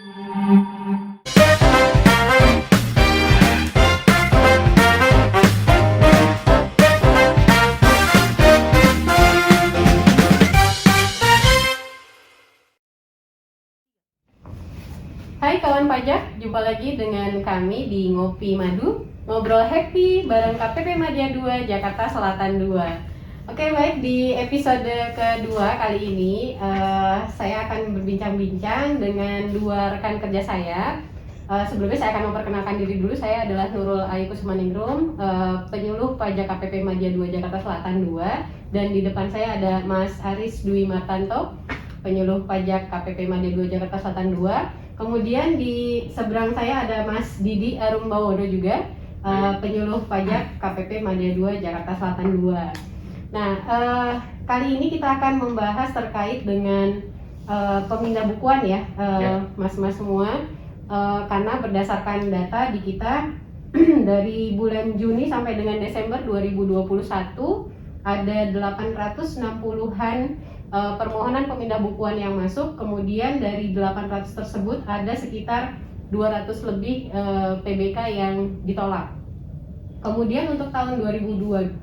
Hai kawan pajak, jumpa lagi dengan kami di Ngopi Madu, ngobrol happy bareng KPP Madya 2 Jakarta Selatan 2. Oke, baik, di episode kedua kali ini saya akan berbincang-bincang dengan dua rekan kerja saya. Sebelumnya saya akan memperkenalkan diri dulu. Saya adalah Nurul Ayu Kusmaningrum, penyuluh pajak KPP Madya 2 Jakarta Selatan 2, dan di depan saya ada Mas Aris Dwi Martanto, penyuluh pajak KPP Madya 2 Jakarta Selatan 2. Kemudian di seberang saya ada Mas Didi Arumbawono juga, penyuluh pajak KPP Madya 2 Jakarta Selatan 2. Nah, kali ini kita akan membahas terkait dengan pemindahan ya, mas-mas semua, karena berdasarkan data di kita dari bulan Juni sampai dengan Desember 2021 ada 860-an permohonan pemindah bukuan yang masuk. Kemudian dari 800 tersebut ada sekitar 200 lebih PBK yang ditolak. Kemudian untuk tahun 2022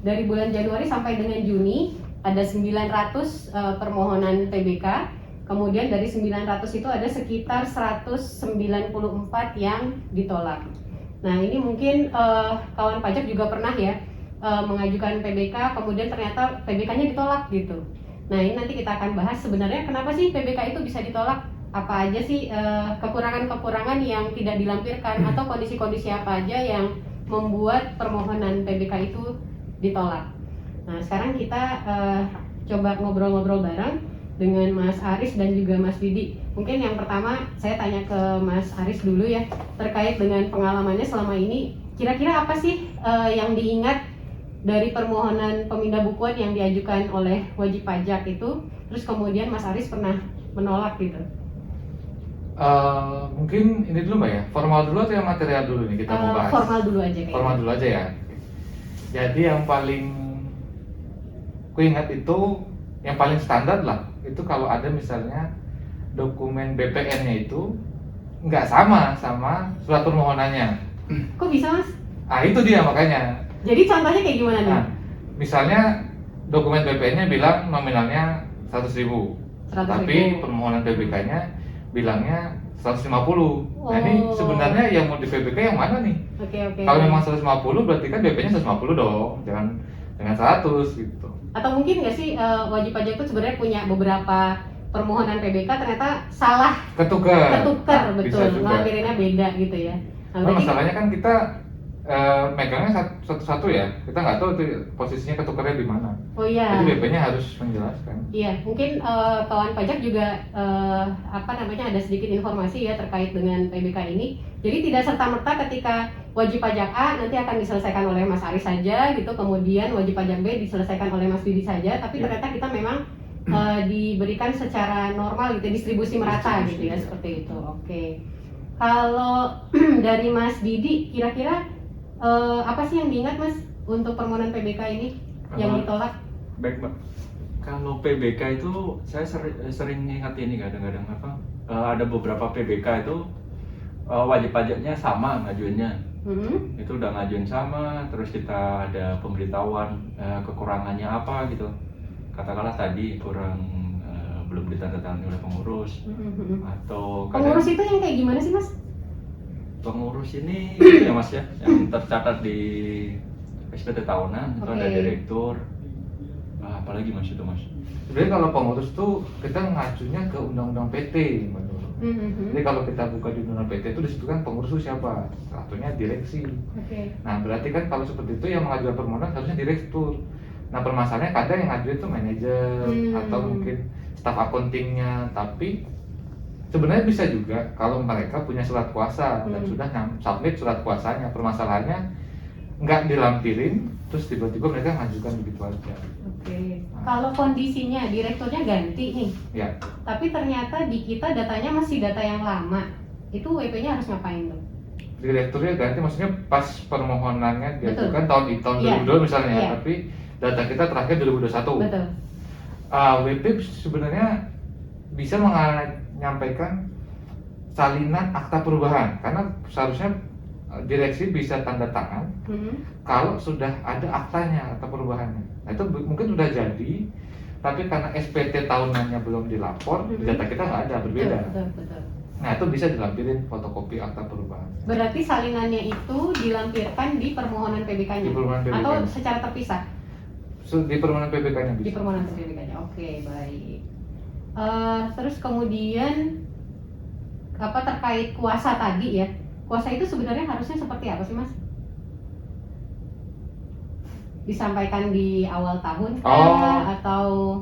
dari bulan Januari sampai dengan Juni ada 900 permohonan PBK. Kemudian dari 900 itu ada sekitar 194 yang ditolak. Nah, ini mungkin kawan pajak juga pernah ya mengajukan PBK, kemudian ternyata PBK-nya ditolak gitu. Nah, ini nanti kita akan bahas sebenarnya kenapa sih PBK itu bisa ditolak, apa aja sih kekurangan-kekurangan yang tidak dilampirkan, atau kondisi-kondisi apa aja yang membuat permohonan PBK itu ditolak. Nah, sekarang kita coba ngobrol-ngobrol bareng dengan Mas Aris dan juga Mas Didi. Mungkin yang pertama saya tanya ke Mas Aris dulu ya, terkait dengan pengalamannya selama ini. Kira-kira apa sih yang diingat dari permohonan pemindah bukuan yang diajukan oleh wajib pajak itu, terus kemudian Mas Aris pernah menolak gitu? Mungkin ini dulu Mbak ya, formal dulu atau yang material dulu nih kita mau bahas? Formal dulu aja kayaknya. Formal dulu aja ya. Jadi yang paling ku ingat itu, yang paling standar lah, itu kalau ada misalnya dokumen BPN-nya itu nggak sama surat permohonannya. Kok bisa, Mas? Ah, itu dia makanya. Jadi contohnya kayak gimana nih? Nah, misalnya dokumen BPN-nya bilang nominalnya 100.000, tapi permohonan PBK-nya bilangnya 150. Nah, ini sebenarnya yang mau di PBK yang mana nih? Oke. Kalau memang 150 berarti kan BP-nya 150 dong, jangan 100 gitu. Atau mungkin nggak sih wajib pajak itu sebenarnya punya beberapa permohonan PBK ternyata salah ketukar, betul, ngelahirinnya beda gitu ya. Nah, masalahnya kan kita megangnya satu-satu ya, kita nggak tahu itu posisinya ketukarnya di mana. Oh iya. Jadi BP-nya harus menjelaskan. Iya, mungkin kawan pajak juga ada sedikit informasi ya terkait dengan PBK ini. Jadi tidak serta-merta ketika wajib pajak A nanti akan diselesaikan oleh Mas Aris saja gitu, kemudian wajib pajak B diselesaikan oleh Mas Didi saja, tapi ternyata kita memang diberikan secara normal gitu, distribusi merata gitu ya, seperti itu. Oke. Kalau dari Mas Didi, kira-kira apa sih yang diingat Mas untuk permohonan PBK ini yang ditolak? Baik Mbak, kalau PBK itu saya sering ingat ini kadang-kadang ada beberapa PBK itu wajib pajaknya sama ngajuinnya. Itu udah ngajuin sama, terus kita ada pemberitahuan kekurangannya apa gitu. Katakanlah tadi belum ditandatangani oleh pengurus, atau pengurus itu yang kayak gimana sih Mas? Pengurus ini itu ya Mas ya, yang tercatat di SPT tahunan, itu ada direktur, apalagi Mas itu Mas. Sebenarnya kalau pengurus tuh kita ngajunya ke undang-undang PT, Jadi kalau kita buka di undang-undang PT itu disebutkan pengurus itu siapa? Satunya direksi. Nah, berarti kan kalau seperti itu yang mengajukan permohonan harusnya direktur. Nah, permasalahannya kadang yang ngajuin itu manajer atau mungkin staf akuntingnya, tapi sebenarnya bisa juga kalau mereka punya surat kuasa dan sudah submit surat kuasanya. Permasalahannya nggak dilampirin, terus tiba-tiba mereka ngajukan begitu aja. Nah. Kalau kondisinya direkturnya ganti nih, tapi ternyata di kita datanya masih data yang lama, itu WP-nya harus ngapain tuh? Direkturnya ganti, maksudnya pas permohonannya diajukan tahun 2022 misalnya, tapi data kita terakhir 2021. Betul. WP sebenarnya bisa menyampaikan salinan akta perubahan, karena seharusnya direksi bisa tanda tangan kalau sudah ada aktanya, akta perubahannya. Nah, itu mungkin sudah jadi, tapi karena SPT tahunannya belum dilapor, data kita nggak ada, berbeda. Betul. Nah, itu bisa dilampirin fotokopi akta perubahan. Berarti salinannya itu dilampirkan di permohonan PBK-nya? Di permohonan PBK-nya. Atau secara terpisah? Di permohonan PBK-nya bisa. Di permohonan PBK-nya, oke, baik. Terus kemudian terkait kuasa tadi ya, kuasa itu sebenarnya harusnya seperti apa sih, Mas? Disampaikan di awal tahun atau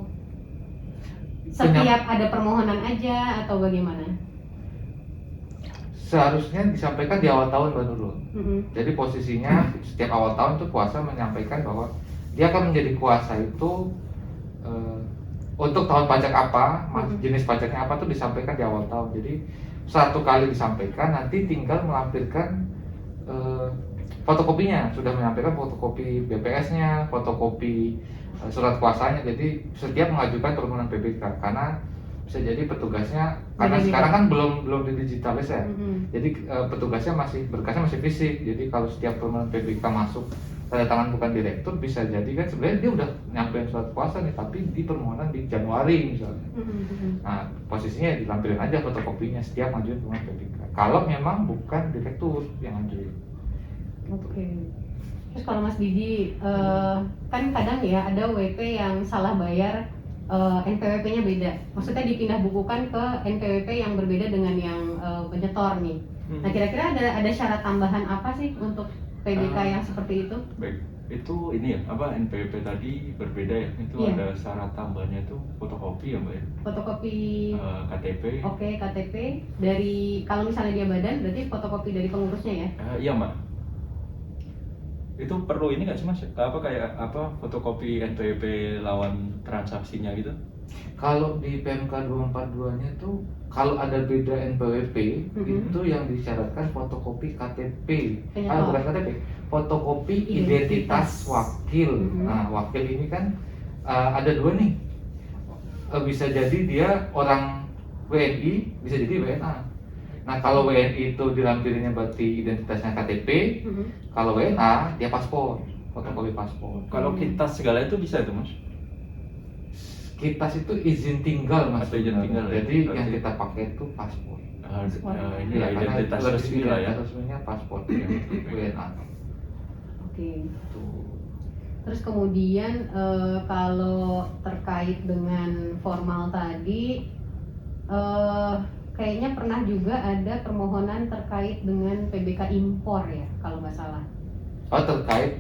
setiap ada permohonan aja atau bagaimana? Seharusnya disampaikan di awal tahun, Mbak Nurul. Jadi posisinya setiap awal tahun itu kuasa menyampaikan bahwa dia akan menjadi kuasa itu untuk tahun pajak apa, jenis pajaknya apa tuh disampaikan di awal tahun. Jadi satu kali disampaikan, nanti tinggal melampirkan fotokopinya, sudah menyampaikan fotokopi BPS-nya, fotokopi surat kuasanya. Jadi setiap mengajukan permohonan PBK, karena bisa jadi petugasnya, karena sekarang kan belum digitalis ya, jadi petugasnya berkasnya masih fisik. Jadi kalau setiap permohonan PBK masuk tanda tangan bukan direktur, bisa jadi kan sebenarnya dia udah nyampein surat kuasa nih, tapi di permohonan di Januari misalnya. Nah, posisinya dilampirin aja fotokopinya setiap ngajuin permohonan PBK, kalau memang bukan direktur yang ngajuin. Oke. Terus kalau Mas Didi, kan kadang ya ada WP yang salah bayar, NPWP-nya beda. Maksudnya dipindah bukukan ke NPWP yang berbeda dengan yang penyetor nih. Nah, kira-kira ada syarat tambahan apa sih untuk PBK yang seperti itu? Baik, itu ini ya, NPWP tadi berbeda ya. Itu ada syarat tambahnya itu fotokopi ya, Mbak ya. Fotokopi KTP. Oke, KTP dari, kalau misalnya dia badan berarti fotokopi dari pengurusnya ya? Iya, Mbak. Itu perlu ini nggak sih, Mas? Kayak fotokopi NPWP lawan transaksinya gitu? Kalau di PMK 242-nya itu kalau ada beda NPWP, itu yang disyaratkan fotokopi KTP. Bukan KTP, fotokopi identitas wakil. Nah, wakil ini kan ada dua nih. Bisa jadi dia orang WNI, bisa jadi WNA. Nah, kalau WNI itu dilampirinnya berarti identitasnya KTP, kalau WNA dia paspor, fotokopi paspor. Kalau kitas segala itu bisa itu, Mas? Kitas itu izin tinggal, Mas. Izin tinggal. Jadi yang kita pakai itu paspor. Ini lah identitas resmi lah ya. Resminya paspor WNA. Oke. Terus kemudian kalau terkait dengan formal tadi, kayaknya pernah juga ada permohonan terkait dengan PBK impor ya, kalau nggak salah. Oh, terkait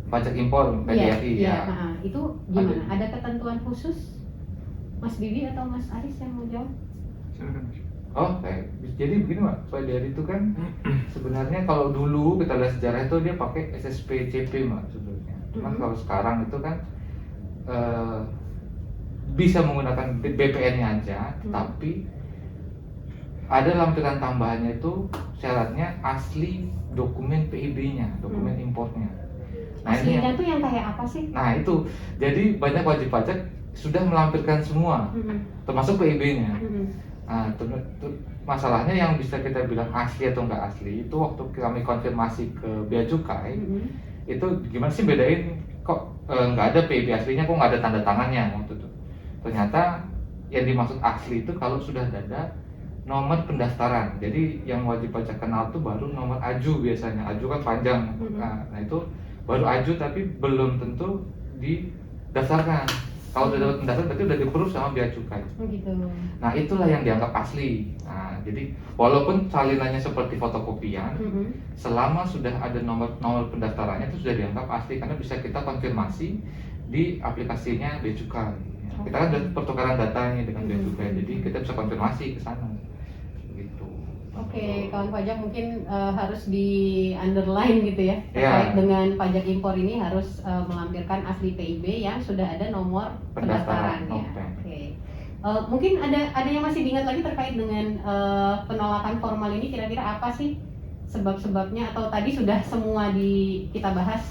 pajak impor PDRI ya. Nah, itu gimana? Ada ketentuan khusus, Mas Didi atau Mas Aris yang mau jawab? Oh, jadi begini, Pak. PDRI itu kan sebenarnya kalau dulu kita lihat sejarah itu dia pakai SSPCP, Mbak, sebenarnya. Cuman kalau sekarang itu kan bisa menggunakan BPN-nya aja, tapi ada lampiran tambahannya itu syaratnya asli dokumen PIB-nya, dokumen impornya. Nah, aslinya tuh yang kayak apa sih? Nah, itu. Jadi banyak wajib pajak sudah melampirkan semua, termasuk PIB-nya. Nah, masalahnya yang bisa kita bilang asli atau enggak asli itu waktu kami konfirmasi ke Bea Cukai, itu gimana sih bedain kok nggak ada PIB aslinya, kok nggak ada tanda tangannya waktu itu. Ternyata yang dimaksud asli itu kalau sudah ada nomor pendaftaran. Jadi yang wajib pajak kenal tuh baru nomor aju biasanya. Aju kan panjang. Nah, itu baru aju tapi belum tentu didaftarkan. Kalau sudah dapat pendaftaran berarti udah di-approve sama Bea Cukai. Gitu. Nah, itulah yang dianggap asli. Nah, jadi walaupun salinannya seperti fotokopian, selama sudah ada nomor pendaftarannya itu sudah dianggap asli karena bisa kita konfirmasi di aplikasinya Bea Cukai. Kita kan sudah pertukaran datanya dengan Bea Cukai, jadi kita bisa konfirmasi ke sana. Gitu. Oke, kawan pajak mungkin harus di underline gitu ya, terkait dengan pajak impor ini harus melampirkan asli PIB yang sudah ada nomor pendaftarannya. Oke. Mungkin ada yang masih diingat lagi terkait dengan penolakan formal ini, kira-kira apa sih sebab-sebabnya, atau tadi sudah semua kita bahas?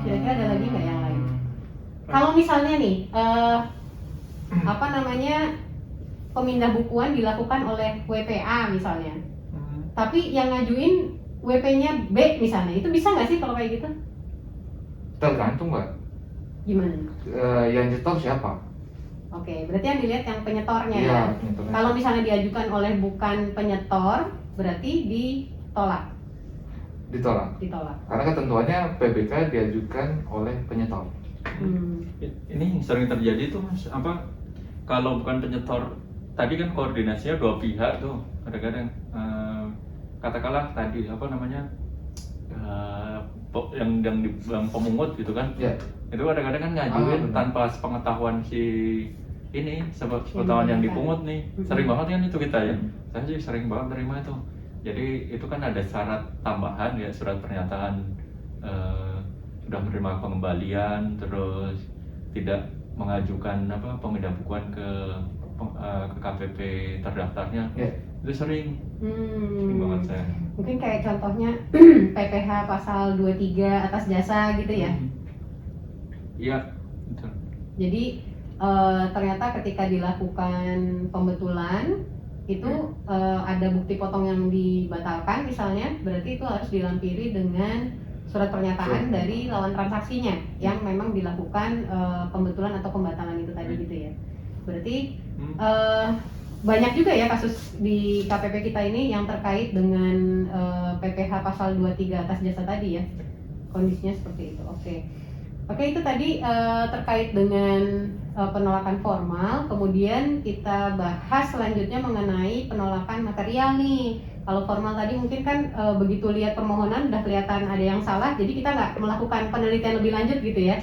Kira-kira ada lagi nggak yang lain? Kalau misalnya nih, pemindahan dilakukan oleh WPA misalnya, tapi yang ngajuin WP-nya B misalnya, itu bisa nggak sih kalau kayak gitu? Tergantung Mbak. Gimana? Yang nyetor siapa? Oke, berarti yang dilihat yang penyetornya Iya, ya. penyetornya. Kalau misalnya diajukan oleh bukan penyetor, berarti ditolak. Ditolak. Karena ketentuannya PBK diajukan oleh penyetor. Ini sering terjadi tuh Mas, apa kalau bukan penyetor, tadi kan koordinasinya dua pihak tuh kadang-kadang, katakanlah tadi apa namanya, yang pemungut gitu kan, itu kadang-kadang kan ngajuin tanpa sepengetahuan si ini, sepengetahuan yang dipungut nih. Sering banget kan itu kita ya, saya sih sering banget terima itu. Jadi itu kan ada syarat tambahan ya, surat pernyataan sudah menerima pengembalian, terus tidak mengajukan pemindahan bukuan ke KPP terdaftarnya. Itu sering banget saya. Mungkin kayak contohnya PPh pasal 23 atas jasa gitu ya. Iya, betul. Jadi ternyata ketika dilakukan pembetulan itu ada bukti potong yang dibatalkan misalnya, berarti itu harus dilampiri dengan surat pernyataan dari lawan transaksinya yang memang dilakukan pembetulan atau pembatalan itu tadi gitu ya. Berarti banyak juga ya kasus di KPP kita ini yang terkait dengan PPh pasal 23 atas jasa tadi ya. Kondisinya seperti itu. Oke, itu tadi terkait dengan penolakan formal. Kemudian kita bahas selanjutnya mengenai penolakan material nih. Kalau formal tadi mungkin kan begitu lihat permohonan udah kelihatan ada yang salah, jadi kita nggak melakukan penelitian lebih lanjut gitu ya,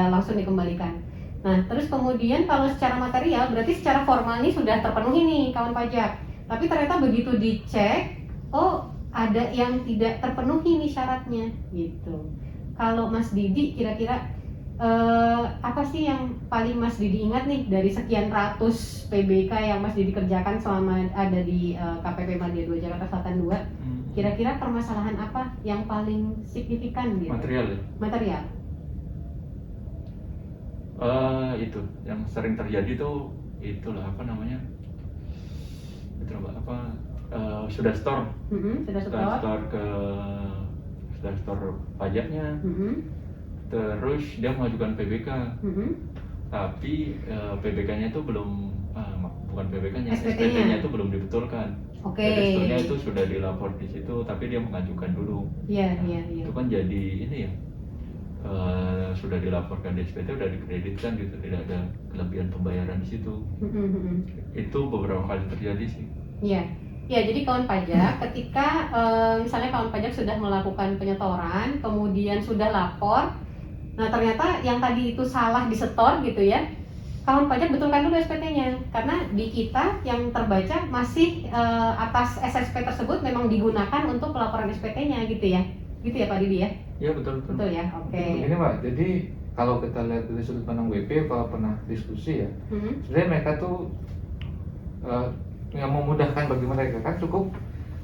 langsung dikembalikan. Nah, terus kemudian kalau secara material berarti secara formal ini sudah terpenuhi nih kawan pajak. Tapi ternyata begitu dicek, oh ada yang tidak terpenuhi nih syaratnya gitu. Kalau Mas Didi kira-kira apa sih yang paling Mas Didi ingat nih dari sekian ratus PBK yang Mas Didi kerjakan selama ada di KPP Madya 2 Jakarta Selatan 2? Kira-kira permasalahan apa yang paling signifikan gitu? Material. Itu yang sering terjadi tuh itulah apa namanya? Sudah store. Sudah store pajaknya. Terus dia mengajukan PBK, tapi PBK-nya itu belum, bukan PBK-nya, SPT-nya itu belum dibetulkan. Registernya itu sudah dilapor di situ, tapi dia mengajukan dulu. Iya. Itu kan jadi ini ya, sudah dilaporkan di SPT, sudah dikreditkan gitu, tidak ada kelebihan pembayaran di situ. Itu beberapa kali terjadi sih. Ya, jadi kawan pajak ketika misalnya kawan pajak sudah melakukan penyetoran, kemudian sudah lapor. Nah, ternyata yang tadi itu salah disetor gitu ya. Kawan pajak betulkan dulu SPT-nya, karena di kita yang terbaca masih atas SSP tersebut memang digunakan untuk pelaporan SPT-nya gitu ya. Gitu ya Pak Didi ya? Iya, betul. Betul ya, oke. Ini Mbak, jadi kalau kita lihat dari sudut pandang WP, kalau pernah diskusi ya, sebenarnya mereka tuh yang memudahkan bagi mereka kan cukup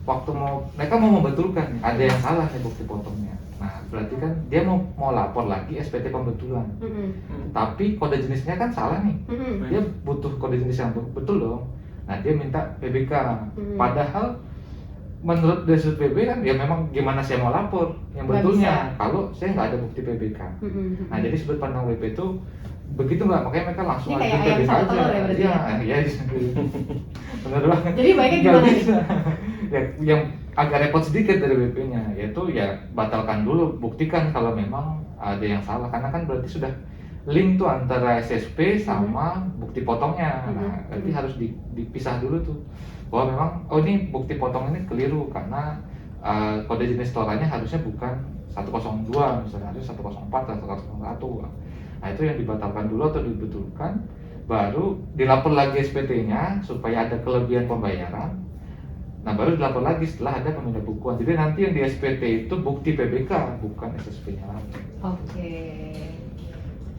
waktu mereka mau membetulkan ada yang salah nih bukti potongnya. Nah, berarti kan dia mau lapor lagi SPT pembetulan. Tapi kode jenisnya kan salah nih. Dia butuh kode jenis yang betul dong. Nah, dia minta PBK. Padahal menurut dari sudut PB kan ya memang gimana saya mau lapor yang betulnya kalau saya nggak ada bukti PBK. Nah, jadi sudut pandang WP itu begitu Mbak, makanya mereka langsung aja PBK aja. Iya, benar banget. Jadi baiknya gimana nih? Ya, yang agak repot sedikit dari WP-nya, yaitu ya batalkan dulu, buktikan kalau memang ada yang salah, karena kan berarti sudah link tuh antara SSP sama bukti potongnya. Nah, berarti harus dipisah dulu tuh, bahwa memang oh ini bukti potong ini keliru karena kode jenis setorannya harusnya bukan 102 misalnya, harusnya 104 atau 101. Nah, itu yang dibatalkan dulu atau dibetulkan, baru dilapor lagi SPT-nya supaya ada kelebihan pembayaran. Nah, baru dilapor lagi setelah ada pemindahan bukuan. Jadi nanti yang di SPT itu bukti PBK, bukan SSP-nya lagi. Oke.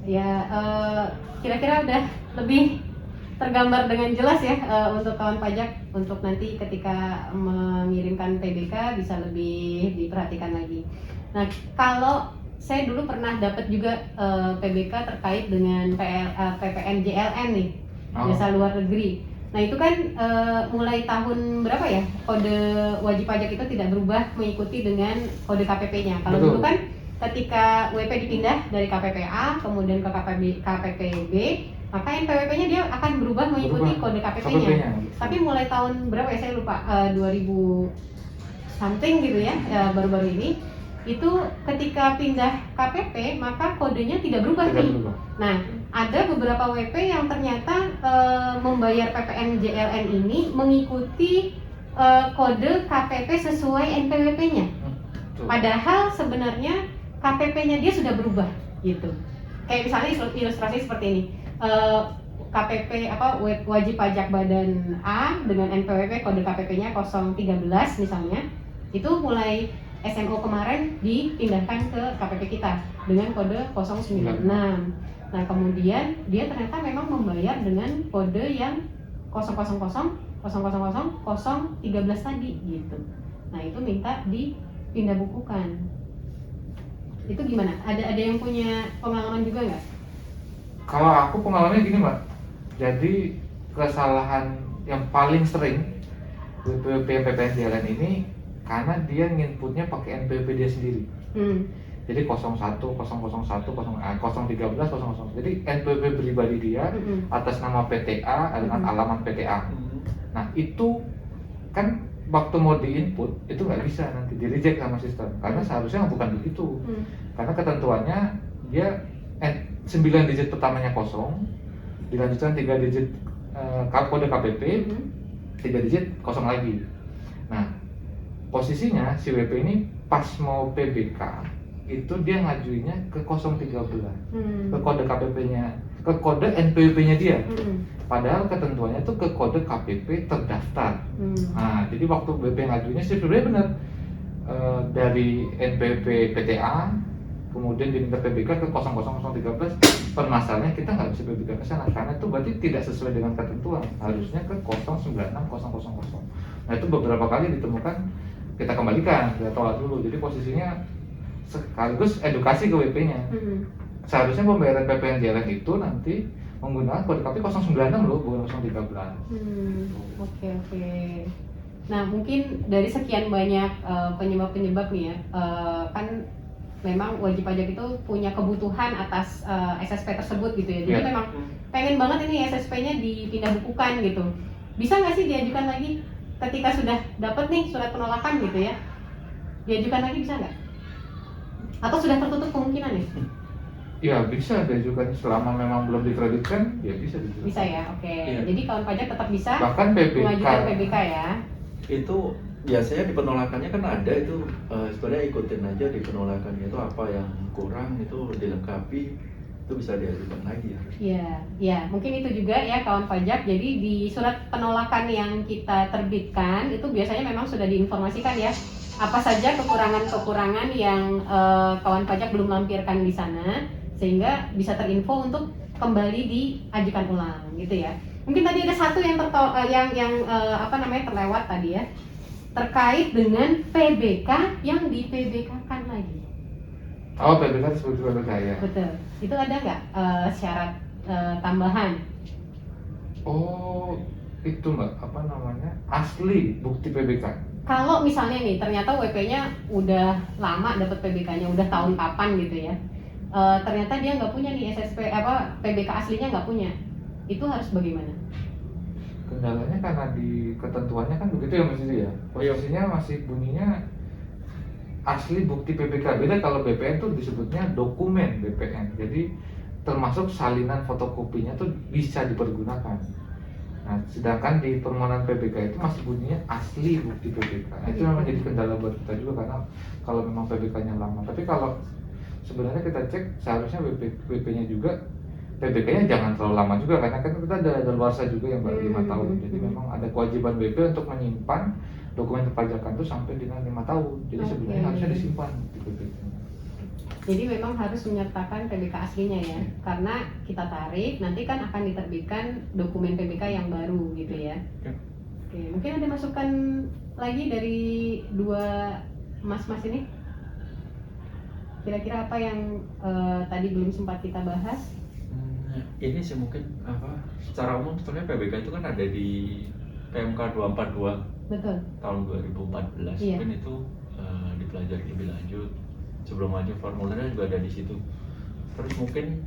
Ya, kira-kira udah lebih tergambar dengan jelas ya untuk kawan pajak, untuk nanti ketika mengirimkan PBK bisa lebih diperhatikan lagi. Nah, kalau saya dulu pernah dapat juga PBK terkait dengan PPN JLN nih, jasa luar negeri. Nah itu kan mulai tahun berapa ya kode wajib pajak itu tidak berubah mengikuti dengan kode KPP-nya. Kalau dulu kan ketika WP dipindah dari KPPA kemudian ke KPPB, maka NPWP-nya dia akan berubah mengikuti kode KPP-nya. Tapi mulai tahun berapa ya saya lupa, 2000 something gitu ya, baru-baru ini itu ketika pindah KPP maka kodenya tidak berubah nih. Nah ada beberapa WP yang ternyata membayar PPN JLN ini mengikuti kode KPP sesuai NPWP-nya. Padahal sebenarnya KPP-nya dia sudah berubah gitu. Kayak misalnya ilustrasi seperti ini. KPP wajib pajak badan A dengan NPWP kode KPP-nya 013 misalnya. Itu mulai SMO kemarin dipindahkan ke KPP kita dengan kode 096. Nah, kemudian dia ternyata memang membayar dengan kode yang 000 000 tadi gitu. Nah, itu minta dipindah bukukan. Itu gimana? Ada yang punya pengalaman juga nggak? Kalau aku pengalamannya gini Mbak, jadi kesalahan yang paling sering WP PPN JLN ini karena dia nginputnya pakai NPWP dia sendiri. Jadi 01, 001, 013, 00. Jadi NPWP pribadi dia atas nama PTA dengan alamat PTA. Nah itu kan waktu mau diinput itu nggak bisa, nanti di reject sama sistem karena seharusnya bukan begitu. Karena ketentuannya dia 9 digit pertamanya kosong, dilanjutkan 3 digit kode KPP, 3 digit kosong lagi. Nah posisinya si WP ini pas mau PBK itu dia ngajuinnya ke 013, ke kode KPP-nya, ke kode NPWP-nya dia. Padahal ketentuannya itu ke kode KPP terdaftar. Nah, jadi waktu WP ngajuinnya sebenarnya benar dari NPWP PTA, kemudian diminta PBK ke 00013. Permasalahannya kita nggak bisa PBK ke sana karena itu berarti tidak sesuai dengan ketentuan. Harusnya ke 096000. Nah itu beberapa kali ditemukan, kita kembalikan, kita tolak dulu. Jadi posisinya sekaligus edukasi ke WP-nya. Seharusnya pembayaran PPN JLN itu nanti menggunakan kode KPP 096 loh, bukan 013. Oke. Nah mungkin dari sekian banyak penyebab-penyebab nih ya, kan memang wajib pajak itu punya kebutuhan atas SSP tersebut gitu ya. Jadi memang pengen banget ini SSP-nya dipindah bukukan gitu. Bisa nggak sih diajukan lagi ketika sudah dapat nih surat penolakan gitu ya? Diajukan lagi bisa nggak? Atau sudah tertutup kemungkinan nih? Ya bisa diajukan selama memang belum dikreditkan, ya bisa diajukan. Bisa ya, oke. Jadi kawan pajak tetap bisa bahkan mengajukan PBK ya. Itu biasanya di penolakannya kan ada itu, sebenarnya ikutin aja di penolakannya itu apa yang kurang itu dilengkapi, itu bisa diajukan lagi ya. Iya, mungkin itu juga ya kawan pajak. Jadi di surat penolakan yang kita terbitkan itu biasanya memang sudah diinformasikan ya apa saja kekurangan-kekurangan yang kawan pajak belum lampirkan di sana, sehingga bisa terinfo untuk kembali diajukan ulang gitu ya. Mungkin tadi ada satu yang terlewat tadi ya, terkait dengan PBK yang di PBK-kan lagi. Oh, PBK disebut PBK ya. Betul. Itu ada nggak syarat tambahan? Oh, itu Mbak, asli bukti PBK. Kalau misalnya nih ternyata WP-nya udah lama dapat PBK-nya, udah tahun kapan gitu ya, ternyata dia nggak punya nih PBK aslinya nggak punya, itu harus bagaimana? Kendalanya karena di ketentuannya kan begitu ya Mas Didi ya. Posisinya masih bunyinya asli bukti PBK. Beda kalau BPN tuh disebutnya dokumen BPN. Jadi termasuk salinan fotokopinya tuh bisa dipergunakan. Nah, sedangkan di permohonan PBK itu masih bunyinya asli bukti PBK. Nah, itu memang jadi kendala buat kita juga karena kalau memang PBK-nya lama. Tapi kalau sebenarnya kita cek seharusnya WP-nya juga PBK-nya jangan terlalu lama juga karena kan kita ada daluarsa juga yang baru 5 tahun. Jadi memang ada kewajiban WP untuk menyimpan dokumen perpajakan itu sampai dengan 5 tahun. Jadi sebenarnya harusnya disimpan di PBK. Jadi memang harus menyertakan PBK aslinya ya, karena kita tarik nanti kan akan diterbitkan dokumen PBK yang baru gitu ya. Oke, mungkin ada masukan lagi dari dua mas-mas ini? Kira-kira apa yang tadi belum sempat kita bahas? Ini sih mungkin secara umum sebetulnya PBK itu kan ada di PMK 242 Betul. tahun 2014. Iya. Mungkin itu dipelajari lebih lanjut. Sebelum maju formulirnya juga ada di situ. Terus mungkin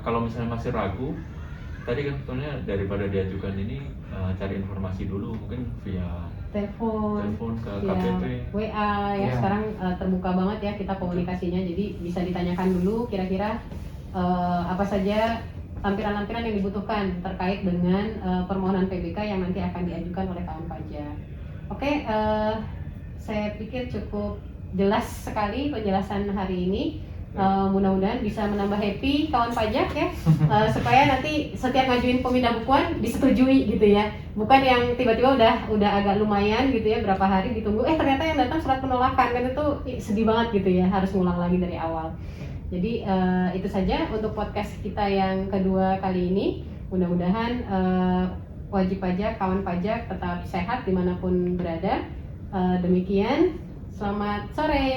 kalau misalnya masih ragu, tadi kan sebetulnya daripada diajukan ini cari informasi dulu mungkin via Telepon ke ya, KPP. WA ya, Iya. sekarang terbuka banget ya kita komunikasinya, jadi bisa ditanyakan dulu kira-kira apa saja lampiran-lampiran yang dibutuhkan terkait dengan permohonan PBK yang nanti akan diajukan oleh kawan pajak. Oke, saya pikir cukup jelas sekali penjelasan hari ini. Mudah-mudahan bisa menambah happy kawan pajak ya, supaya nanti setiap ngajuin pemindah bukuan disetujui gitu ya, bukan yang tiba-tiba udah agak lumayan gitu ya, berapa hari ditunggu ternyata yang datang surat penolakan, kan itu sedih banget gitu ya, harus ngulang lagi dari awal. Jadi itu saja untuk podcast kita yang kedua kali ini. Mudah-mudahan wajib pajak, kawan pajak tetap sehat dimanapun berada. Demikian, selamat sore.